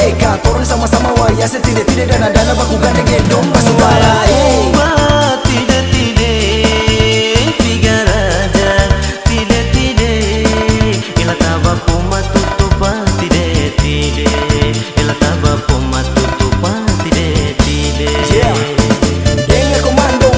merdeka. Torang sama-sama waya setide-tide dana-dana baku gandeng gendong basubara.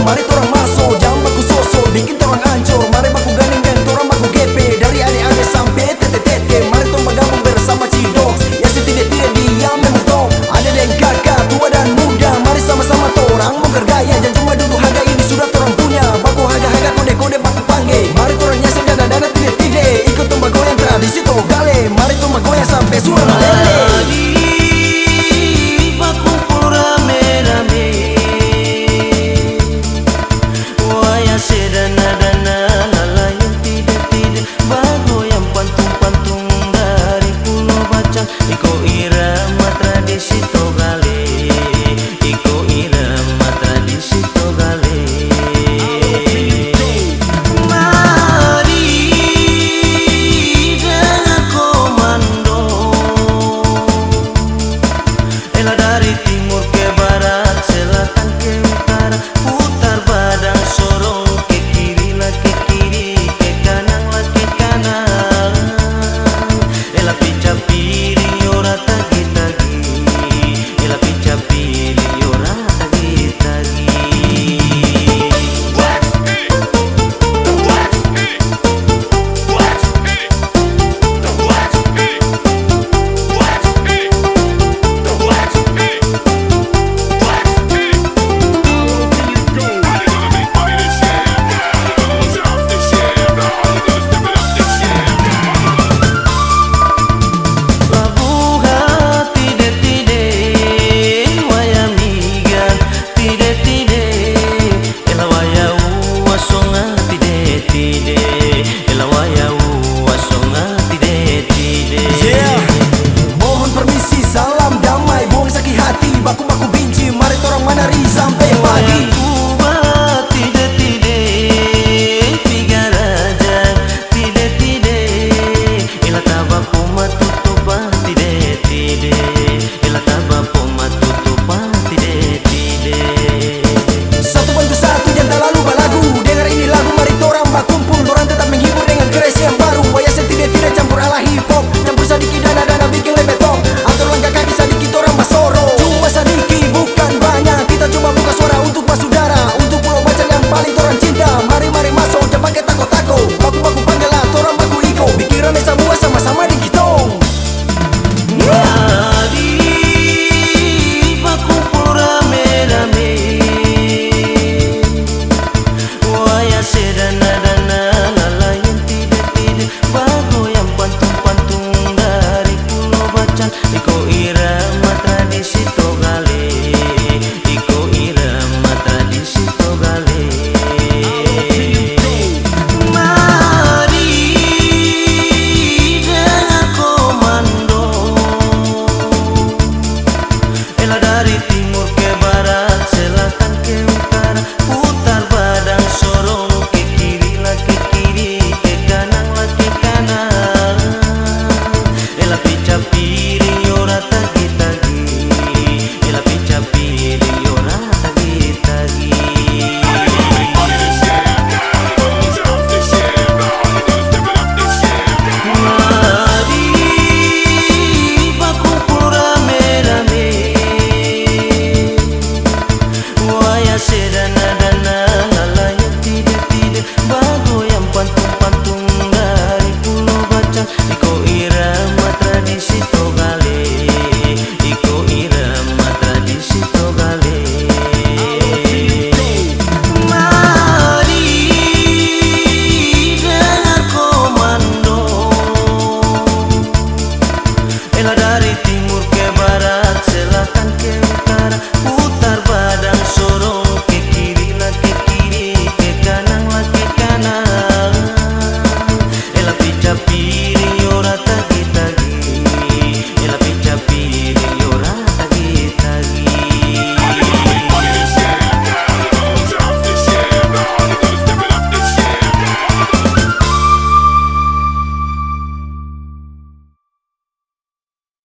Mari torang masuk, jangan baku sosok, bikin torang hancur. Mari baku gandeng dan torang baku GP. Dari ane-ane sampai tete-tete. Mari torang bergabung bersama Cidox, yang setidak-tidak diam memang top. Ada dan kakak, tua dan muda, mari sama-sama torang mau bergaya. Jangan cuma duduk harga ini sudah torang punya. Baku harga-harga kode-kode baku panggil. Mari torang nyasar dana-dana tidak-tidak. Ikut tomba goyang tradisi Togale. Mari tomba goyang sampai suara malele. Sedana-dana lalayun tidak-tidak bagoyang pantung-pantung dari Pulau Bacang. Iko irama tradisi Togale.